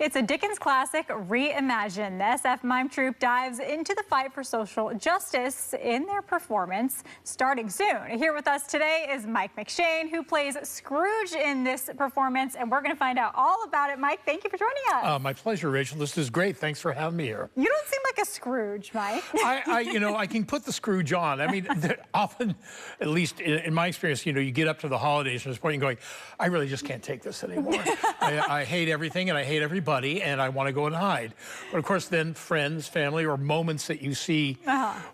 It's a Dickens classic reimagined. The SF Mime Troupe dives into the fight for social justice in their performance starting soon. Here with us today is Mike McShane, who plays Scrooge in this performance, and we're going to find out all about it. Mike, thank you for joining us. My pleasure, Rachel. This is great. Thanks for having me here. You don't seem like a Scrooge, Mike. I can put the Scrooge on. I mean, often, at least in my experience, you get up to the holidays and this point and going, I really just can't take this anymore. I hate everything and I hate everybody and I want to go and hide. But of course, then friends, family, or moments that you see,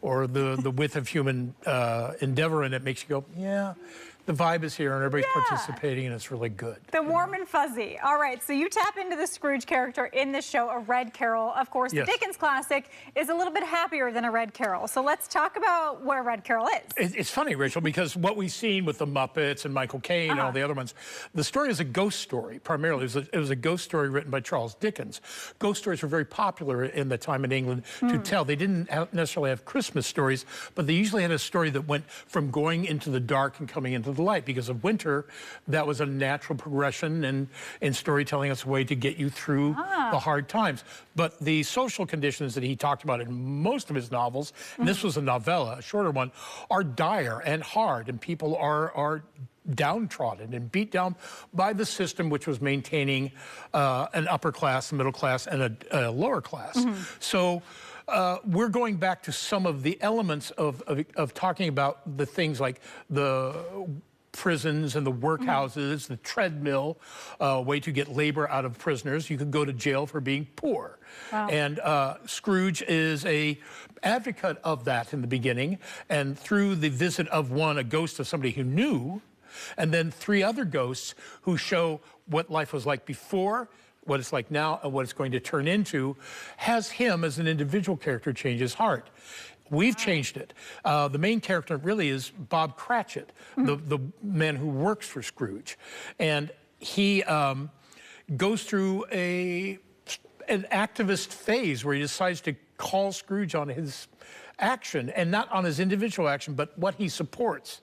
or the width of human endeavor in it makes you go, yeah, the vibe is here and everybody's participating and it's really good. The warm and fuzzy. All right, so you tap into the Scrooge character in this show, A Red Carol. Of course, the Dickens classic is a little bit happier than A Red Carol. So let's talk about what A Red Carol is. It's funny, Rachel, because what we've seen with the Muppets and Michael Caine and all the other ones, the story is a ghost story, primarily. It was a ghost story written by Charles Dickens. Ghost stories were very popular in the time in England to tell. They didn't necessarily have Christmas stories, but they usually had a story that went from going into the dark and coming into the light. Because of winter, that was a natural progression in storytelling. It's a way to get you through the hard times. But the social conditions that he talked about in most of his novels, and this was a novella, a shorter one, are dire and hard, and people are downtrodden and beat down by the system which was maintaining an upper class, a middle class, and a lower class. So we're going back to some of the elements of talking about the things like the prisons and the workhouses, the treadmill, way to get labor out of prisoners. You could go to jail for being poor. And Scrooge is a advocate of that in the beginning, and through the visit of a ghost of somebody who knew, and then three other ghosts who show what life was like before, what it's like now, and what it's going to turn into, has him as an individual character change his heart. We've changed it. The main character really is Bob Cratchit, the man who works for Scrooge. And he goes through an activist phase where he decides to call Scrooge on his action, and not on his individual action, but what he supports.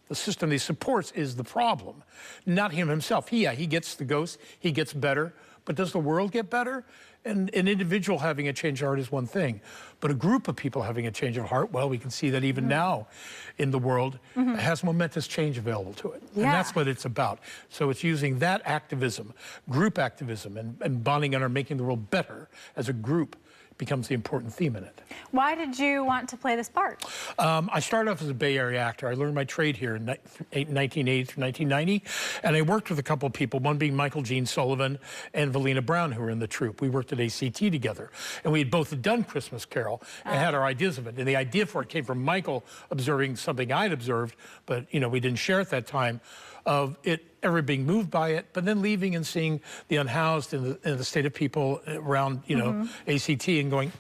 The system he supports is the problem, not him himself. He gets the ghost, he gets better, but does the world get better? And an individual having a change of heart is one thing, but a group of people having a change of heart, well, we can see that even now in the world has momentous change available to it. And that's what it's about. So it's using that activism, group activism, and bonding and making the world better as a group becomes the important theme in it. Why did you want to play this part? I started off as a Bay Area actor. I learned my trade here in 1980 through 1990, and I worked with a couple of people, one being Michael Gene Sullivan and Valina Brown, who were in the troupe. We worked at ACT together, and we had both done Christmas Carol and had our ideas of it. And the idea for it came from Michael observing something I'd observed, but we didn't share at that time, of it ever being moved by it, but then leaving and seeing the unhoused and the state of people around, ACT, and going,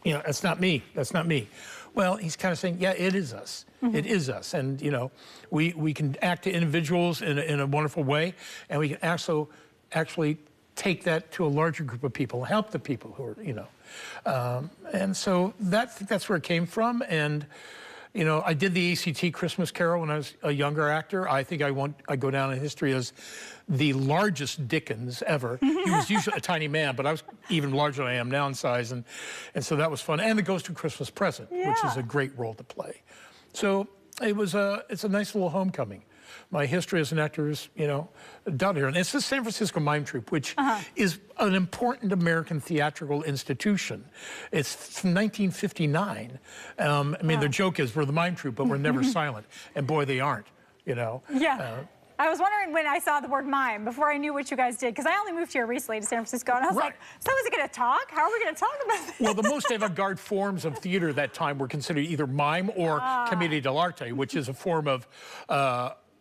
that's not me, that's not me. Well, he's kind of saying, yeah, it is us. It is us. And, we can act to individuals in a wonderful way, and we can actually take that to a larger group of people, help the people who are, and so that's where it came from. And I did the ACT Christmas Carol when I was a younger actor. I think I go down in history as the largest Dickens ever. He was usually a tiny man, but I was even larger than I am now in size, and so that was fun. And the Ghost of Christmas Present, which is a great role to play. So it's a nice little homecoming. My history as an actor is, done here. And it's the San Francisco Mime Troupe, which is an important American theatrical institution. It's from 1959. I mean, their joke is we're the Mime Troupe, but we're never silent. And boy, they aren't, I was wondering when I saw the word mime, before I knew what you guys did, because I only moved here recently to San Francisco, and I was like, so is it going to talk? How are we going to talk about this? Well, the most avant-garde forms of theater at that time were considered either mime or commedia dell'arte, which is a form of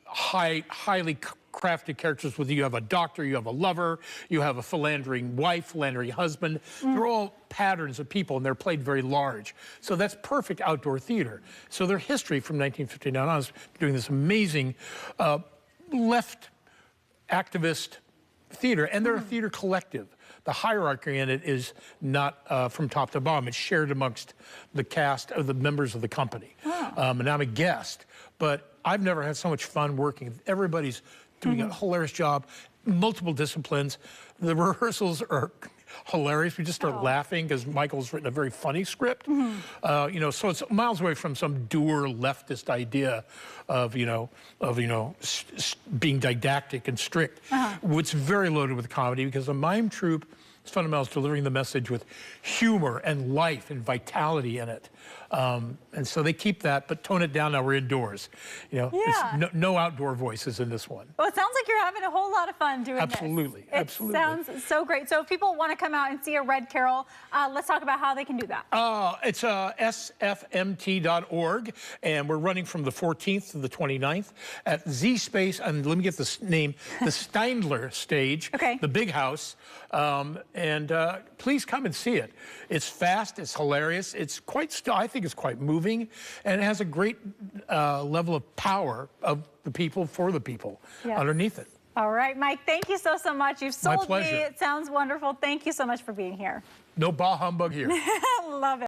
highly crafted characters. With you have a doctor, you have a lover, you have a philandering wife, philandering husband. They're all patterns of people, and they're played very large. So that's perfect outdoor theater. So their history from 1959 on is doing this amazing left activist theater, and they're a theater collective. The hierarchy in it is not from top to bottom. It's shared amongst the cast of the members of the company. And I'm a guest, but I've never had so much fun working. Everybody's doing a hilarious job. multiple disciplines. The rehearsals are hilarious. We just start laughing because Michael's written a very funny script. You know, so it's miles away from some dour leftist idea of, being didactic and strict. It's very loaded with comedy because the mime troupe is fundamental is delivering the message with humor and life and vitality in it. And so they keep that, but tone it down. Now we're indoors. You know, it's no outdoor voices in this one. Well, it sounds like you're having a whole lot of fun doing Absolutely, this. absolutely. It sounds so great. So if people want to come out and see a Red Carol, let's talk about how they can do that. It's sfmt.org, and we're running from the 14th to the 29th at Z Space, and let me get this name, the Steindler stage, the big house. Please come and see it. It's fast, it's hilarious, it's I think it's quite moving, and it has a great level of power of the people for the people underneath it. All right, Mike, thank you so much. You've sold My pleasure. me. It sounds wonderful. Thank you so much for being here. No bah humbug here. Love it.